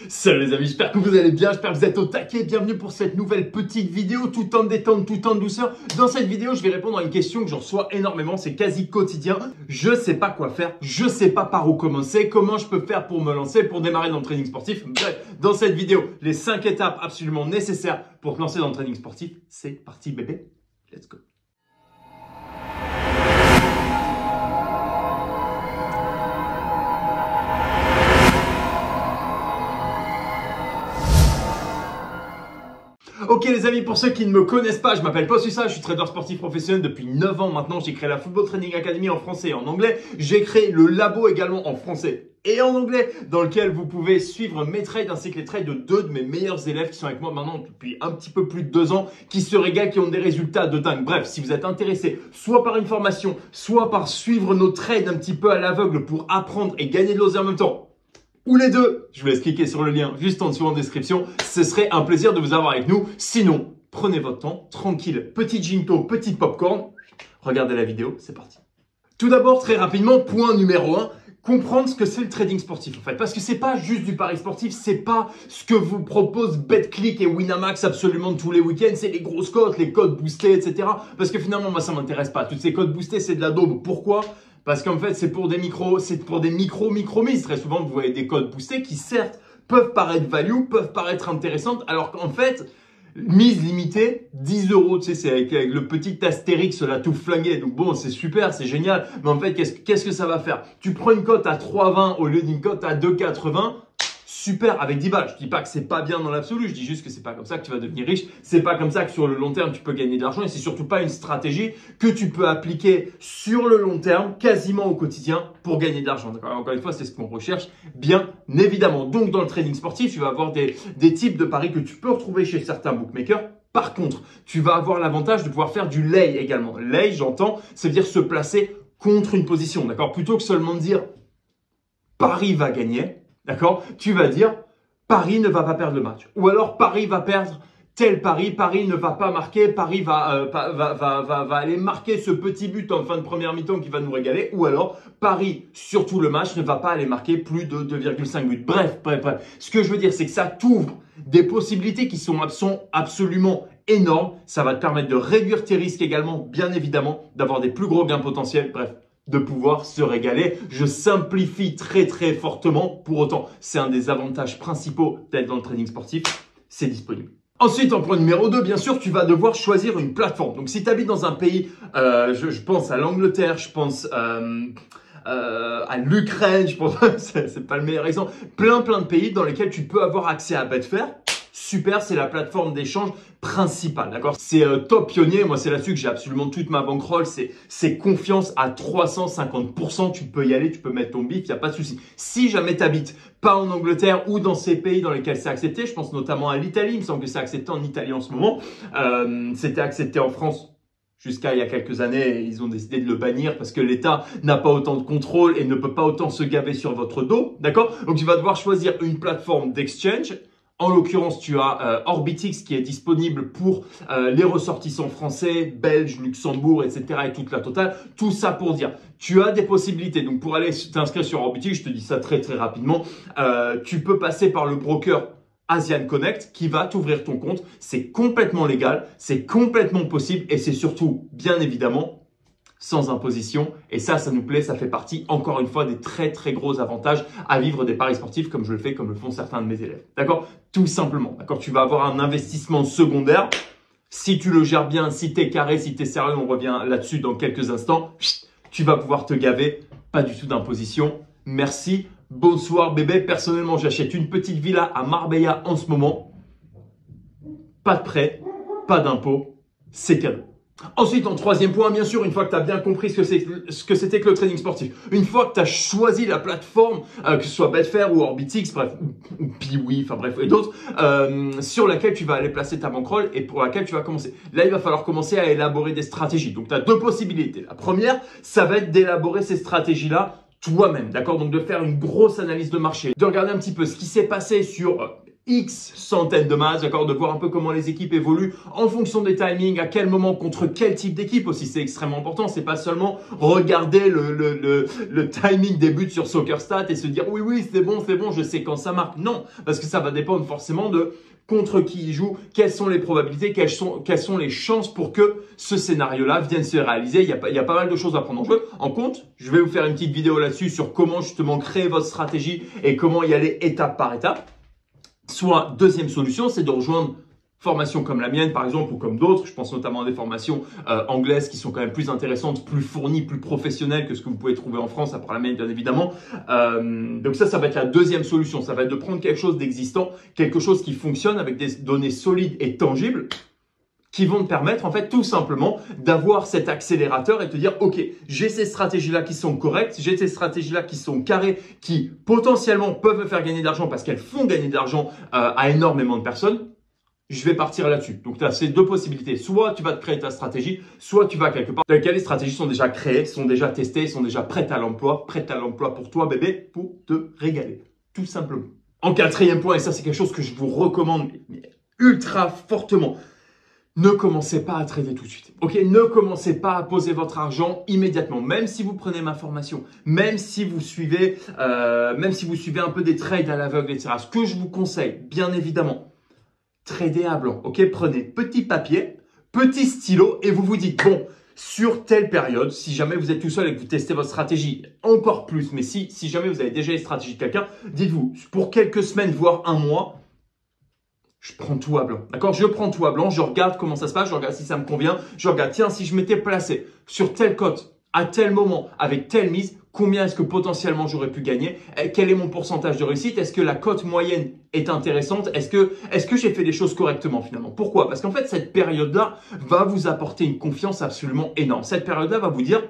Salut les amis, j'espère que vous allez bien, j'espère que vous êtes au taquet. Bienvenue pour cette nouvelle petite vidéo, tout en détente, tout en douceur. Dans cette vidéo, je vais répondre à une question que j'en reçois énormément, c'est quasi quotidien. Je sais pas quoi faire, je sais pas par où commencer, comment je peux faire pour me lancer, pour démarrer dans le training sportif. Bref, dans cette vidéo, les 5 étapes absolument nécessaires pour te lancer dans le training sportif. C'est parti bébé, let's go. Ok les amis, pour ceux qui ne me connaissent pas, je m'appelle Paul Sussa, je suis trader sportif professionnel depuis 9 ans maintenant. J'ai créé la Football Training Academy en français et en anglais. J'ai créé le labo également en français et en anglais dans lequel vous pouvez suivre mes trades ainsi que les trades de 2 de mes meilleurs élèves qui sont avec moi maintenant depuis un petit peu plus de 2 ans, qui se régalent, qui ont des résultats de dingue. Bref, si vous êtes intéressé soit par une formation, soit par suivre nos trades un petit peu à l'aveugle pour apprendre et gagner de l'oseille en même temps, ou les deux, je vous laisse cliquer sur le lien juste en dessous en description. Ce serait un plaisir de vous avoir avec nous. Sinon, prenez votre temps, tranquille. Petit ginto, petit popcorn. Regardez la vidéo, c'est parti. Tout d'abord, très rapidement, point numéro 1. Comprendre ce que c'est le trading sportif en fait, parce que c'est pas juste du pari sportif, c'est pas ce que vous propose BetClick et Winamax absolument tous les week-ends, c'est les grosses cotes, les codes boostés, etc. Parce que finalement, moi ça m'intéresse pas. Toutes ces codes boostés, c'est de la daube. Pourquoi ? Parce qu'en fait, c'est pour des micro-mises. Très souvent, vous voyez des codes boostés qui, certes, peuvent paraître value, peuvent paraître intéressantes, alors qu'en fait, mise limitée, 10 €, tu sais, c'est avec le petit astérix là tout flingué. Donc bon, c'est super, c'est génial. Mais en fait, qu'est-ce que ça va faire? Tu prends une cote à 3,20 au lieu d'une cote à 2,80. Super, avec 10 balles. Je dis pas que c'est pas bien dans l'absolu, je dis juste que c'est pas comme ça que tu vas devenir riche. C'est pas comme ça que sur le long terme tu peux gagner de l'argent et c'est surtout pas une stratégie que tu peux appliquer sur le long terme, quasiment au quotidien, pour gagner de l'argent. Encore une fois, c'est ce qu'on recherche, bien évidemment. Donc dans le trading sportif, tu vas avoir des types de paris que tu peux retrouver chez certains bookmakers. Par contre, tu vas avoir l'avantage de pouvoir faire du lay également. Lay, j'entends, ça veut dire se placer contre une position, d'accord? Plutôt que seulement dire Paris va gagner. D'accord? Tu vas dire Paris ne va pas perdre le match. Ou alors Paris va perdre tel pari, Paris ne va pas marquer, Paris va aller marquer ce petit but en fin de première mi-temps qui va nous régaler. Ou alors Paris, sur tout le match, ne va pas aller marquer plus de 2,5 buts. Bref. Ce que je veux dire, c'est que ça t'ouvre des possibilités qui sont absolument énormes. Ça va te permettre de réduire tes risques également, bien évidemment, d'avoir des plus gros gains potentiels. Bref, de pouvoir se régaler. Je simplifie très fortement. Pour autant, c'est un des avantages principaux d'être dans le trading sportif. C'est disponible. Ensuite, en point numéro 2, bien sûr, tu vas devoir choisir une plateforme. Donc, si tu habites dans un pays, je pense à l'Angleterre, je pense à l'Ukraine, je pense, c'est pas le meilleur exemple. Plein de pays dans lesquels tu peux avoir accès à Betfair. Super, c'est la plateforme d'échange principale, d'accord? C'est top pionnier, moi c'est là-dessus que j'ai absolument toute ma bankroll, c'est confiance à 350%, tu peux y aller, tu peux mettre ton bif, il n'y a pas de souci. Si jamais tu habites pas en Angleterre ou dans ces pays dans lesquels c'est accepté, je pense notamment à l'Italie, il me semble que c'est accepté en Italie en ce moment, c'était accepté en France jusqu'à il y a quelques années, ils ont décidé de le bannir parce que l'État n'a pas autant de contrôle et ne peut pas autant se gaver sur votre dos, d'accord? Donc tu vas devoir choisir une plateforme d'exchange. En l'occurrence, tu as Orbitix qui est disponible pour les ressortissants français, belges, Luxembourg, etc. et toute la totale. Tout ça pour dire, tu as des possibilités. Donc, pour aller t'inscrire sur Orbitix, je te dis ça très rapidement, tu peux passer par le broker Asian Connect qui va t'ouvrir ton compte. C'est complètement légal, c'est complètement possible et c'est surtout, bien évidemment, sans imposition. Et ça nous plaît, ça fait partie, encore une fois, des très gros avantages à vivre des paris sportifs comme je le fais, comme le font certains de mes élèves. D'accord? Tout simplement. D'accord? Tu vas avoir un investissement secondaire. Si tu le gères bien, si tu es carré, si tu es sérieux, on revient là-dessus dans quelques instants. Tu vas pouvoir te gaver. Pas du tout d'imposition. Merci. Bonsoir bébé. Personnellement, j'achète une petite villa à Marbella en ce moment. Pas de prêt, pas d'impôt. C'est cadeau. Ensuite, en troisième point, bien sûr, une fois que tu as bien compris ce que c'était que le trading sportif, une fois que tu as choisi la plateforme, que ce soit Betfair ou Orbitix, bref, ou Piwi, enfin bref, et d'autres, sur laquelle tu vas aller placer ta bankroll et pour laquelle tu vas commencer. Là, il va falloir commencer à élaborer des stratégies. Donc, tu as 2 possibilités. La première, ça va être d'élaborer ces stratégies-là toi-même, d'accord? Donc, de faire une grosse analyse de marché, de regarder un petit peu ce qui s'est passé sur X centaines de matchs, d'accord, de voir un peu comment les équipes évoluent en fonction des timings, à quel moment, contre quel type d'équipe aussi, c'est extrêmement important. C'est pas seulement regarder le timing des buts sur SoccerStat et se dire oui, c'est bon, je sais quand ça marque. Non, parce que ça va dépendre forcément de contre qui il joue, quelles sont les probabilités, quelles sont les chances pour que ce scénario-là vienne se réaliser. Il y a pas mal de choses à prendre en compte. Je vais vous faire une petite vidéo là-dessus sur comment justement créer votre stratégie et comment y aller étape par étape. Soit, deuxième solution, c'est de rejoindre formations comme la mienne, par exemple, ou comme d'autres. Je pense notamment à des formations anglaises qui sont quand même plus intéressantes, plus fournies, plus professionnelles que ce que vous pouvez trouver en France, à part la mienne, bien évidemment. Donc ça va être la deuxième solution. Ça va être de prendre quelque chose d'existant, quelque chose qui fonctionne avec des données solides et tangibles, qui vont te permettre, en fait, tout simplement d'avoir cet accélérateur et te dire, OK, j'ai ces stratégies-là qui sont correctes, j'ai ces stratégies-là qui sont carrées, qui potentiellement peuvent me faire gagner de l'argent parce qu'elles font gagner de l'argent à énormément de personnes. Je vais partir là-dessus. Donc, tu as ces deux possibilités. Soit tu vas te créer ta stratégie, soit tu vas quelque part dans lesquelles les stratégies sont déjà créées, sont déjà testées, sont déjà prêtes à l'emploi pour toi, bébé, pour te régaler. Tout simplement. En quatrième point, et ça, c'est quelque chose que je vous recommande ultra fortement, ne commencez pas à trader tout de suite. Ok, ne commencez pas à poser votre argent immédiatement. Même si vous prenez ma formation, même si vous suivez un peu des trades à l'aveugle, etc. Ce que je vous conseille, bien évidemment, trader à blanc. Ok, prenez petit papier, petit stylo et vous vous dites bon, sur telle période, si jamais vous êtes tout seul et que vous testez votre stratégie, encore plus. Mais si jamais vous avez déjà les stratégies de quelqu'un, dites-vous pour quelques semaines voire un mois. Je prends tout à blanc, d'accord? Je prends tout à blanc, je regarde comment ça se passe, je regarde si ça me convient, je regarde, tiens, si je m'étais placé sur telle cote, à tel moment, avec telle mise, combien est-ce que potentiellement j'aurais pu gagner? Quel est mon pourcentage de réussite? Est-ce que la cote moyenne est intéressante? Est-ce que j'ai fait les choses correctement finalement? Pourquoi? Parce qu'en fait, cette période-là va vous apporter une confiance absolument énorme. Cette période-là va vous dire,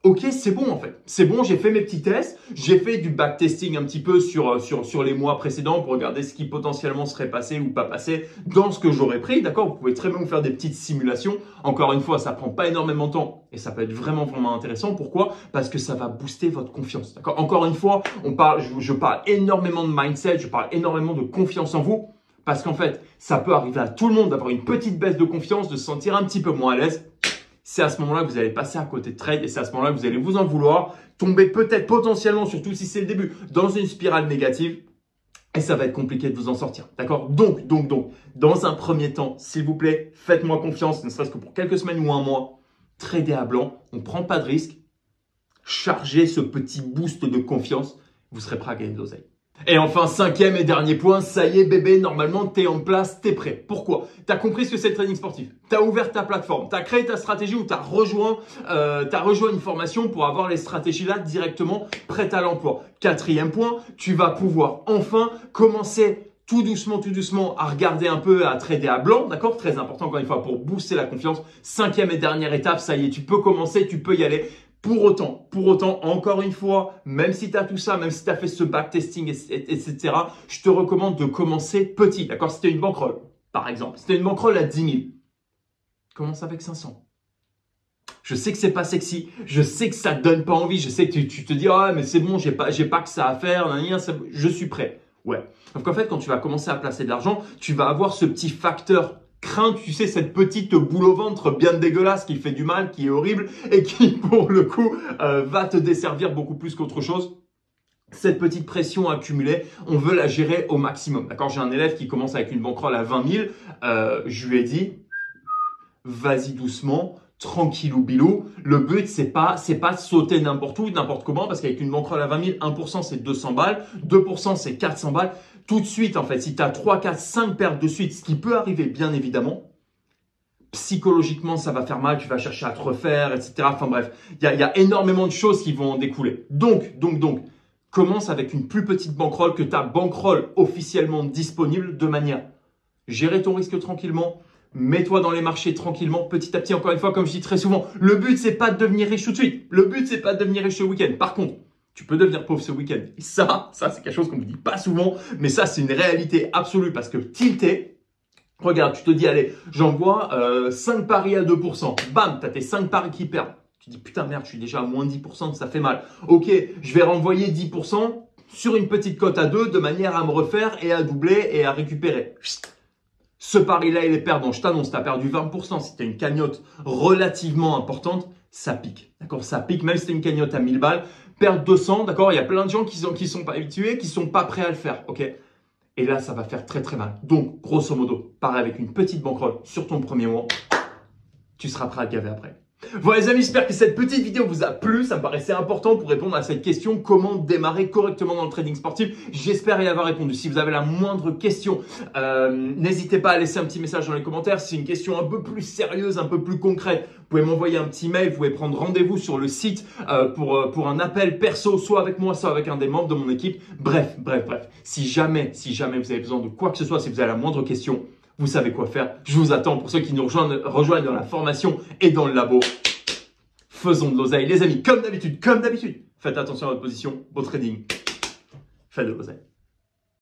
ok, c'est bon en fait. C'est bon, j'ai fait mes petits tests. J'ai fait du backtesting un petit peu sur les mois précédents pour regarder ce qui potentiellement serait passé ou pas passé dans ce que j'aurais pris. D'accord? Vous pouvez très bien vous faire des petites simulations. Encore une fois, ça prend pas énormément de temps et ça peut être vraiment intéressant. Pourquoi? Parce que ça va booster votre confiance. D'accord? Encore une fois, je parle énormément de mindset, je parle énormément de confiance en vous. Parce qu'en fait, ça peut arriver à tout le monde d'avoir une petite baisse de confiance, de se sentir un petit peu moins à l'aise. C'est à ce moment-là que vous allez passer à côté de trade et c'est à ce moment-là que vous allez vous en vouloir, tomber peut-être potentiellement, surtout si c'est le début, dans une spirale négative et ça va être compliqué de vous en sortir. D'accord? Donc, dans un premier temps, s'il vous plaît, faites-moi confiance, ne serait-ce que pour quelques semaines ou un mois, tradez à blanc, on ne prend pas de risque, chargez ce petit boost de confiance, vous serez prêt à gagner de l'oseille. Et enfin, cinquième et dernier point, ça y est bébé, normalement t'es en place, t'es prêt. Pourquoi? T'as compris ce que c'est le trading sportif. T'as ouvert ta plateforme, t'as créé ta stratégie ou t'as rejoint une formation pour avoir les stratégies là directement prêtes à l'emploi. Quatrième point, tu vas pouvoir enfin commencer tout doucement à regarder un peu, à trader à blanc, d'accord? Très important encore une fois pour booster la confiance. Cinquième et dernière étape, ça y est, tu peux commencer, tu peux y aller. Pour autant, encore une fois, même si tu as tout ça, même si tu as fait ce backtesting, etc., je te recommande de commencer petit. D'accord? Si tu as une bankroll, par exemple. Si tu as une bankroll à 10 000, commence avec 500. Je sais que c'est pas sexy, je sais que ça te donne pas envie, je sais que tu te dis « Ah, mais c'est bon, j'ai pas que ça à faire, je suis prêt. » Ouais. Donc en fait, quand tu vas commencer à placer de l'argent, tu vas avoir ce petit facteur crainte, tu sais, cette petite boule au ventre bien dégueulasse qui fait du mal, qui est horrible et qui, pour le coup, va te desservir beaucoup plus qu'autre chose. Cette petite pression accumulée, on veut la gérer au maximum. D'accord? J'ai un élève qui commence avec une bankroll à 20 000. Je lui ai dit, vas-y doucement, tranquillou bilou. Le but, c'est pas de sauter n'importe où, n'importe comment, parce qu'avec une bankroll à 20 000, 1% c'est 200 balles, 2% c'est 400 balles. Tout de suite, en fait, si tu as 3, 4, 5 pertes de suite, ce qui peut arriver bien évidemment, psychologiquement, ça va faire mal, tu vas chercher à te refaire, etc. Enfin bref, il y a énormément de choses qui vont en découler. Donc, commence avec une plus petite bankroll que ta bankroll officiellement disponible de manière gérer ton risque tranquillement, mets-toi dans les marchés tranquillement, petit à petit, encore une fois, comme je dis très souvent, le but, c'est pas de devenir riche tout de suite. Le but, c'est pas de devenir riche ce week-end. Par contre, tu peux devenir pauvre ce week-end. Et ça c'est quelque chose qu'on ne vous dit pas souvent, mais ça, c'est une réalité absolue parce que tilté, regarde, tu te dis, allez, j'envoie 5 paris à 2%. Bam, tu as tes 5 paris qui perdent. Tu te dis, putain, merde, je suis déjà à moins 10%, ça fait mal. Ok, je vais renvoyer 10%. sur une petite cote à 2 de manière à me refaire et à doubler et à récupérer. Ce pari-là, il est perdant. Je t'annonce, tu as perdu 20%. Si tu as une cagnotte relativement importante, ça pique. D'accord? Ça pique, même si tu as une cagnotte à 1000 balles. Perdre 200, d'accord? Il y a plein de gens qui sont pas habitués, qui sont pas prêts à le faire. Ok? Et là, ça va faire très très mal. Donc, grosso modo, pareil avec une petite banquerolle sur ton premier mois, tu seras prêt à te gaver après. Voilà les amis, j'espère que cette petite vidéo vous a plu. Ça me paraissait important pour répondre à cette question, comment démarrer correctement dans le trading sportif. J'espère y avoir répondu. Si vous avez la moindre question, n'hésitez pas à laisser un petit message dans les commentaires. Si c'est une question un peu plus sérieuse, un peu plus concrète, vous pouvez m'envoyer un petit mail. Vous pouvez prendre rendez-vous sur le site pour un appel perso, soit avec moi, soit avec un des membres de mon équipe. Bref. Si jamais vous avez besoin de quoi que ce soit, si vous avez la moindre question, vous savez quoi faire. Je vous attends pour ceux qui nous rejoignent dans la formation et dans le labo. Faisons de l'oseille. Les amis, comme d'habitude, faites attention à votre position, au trading. Faites de l'oseille.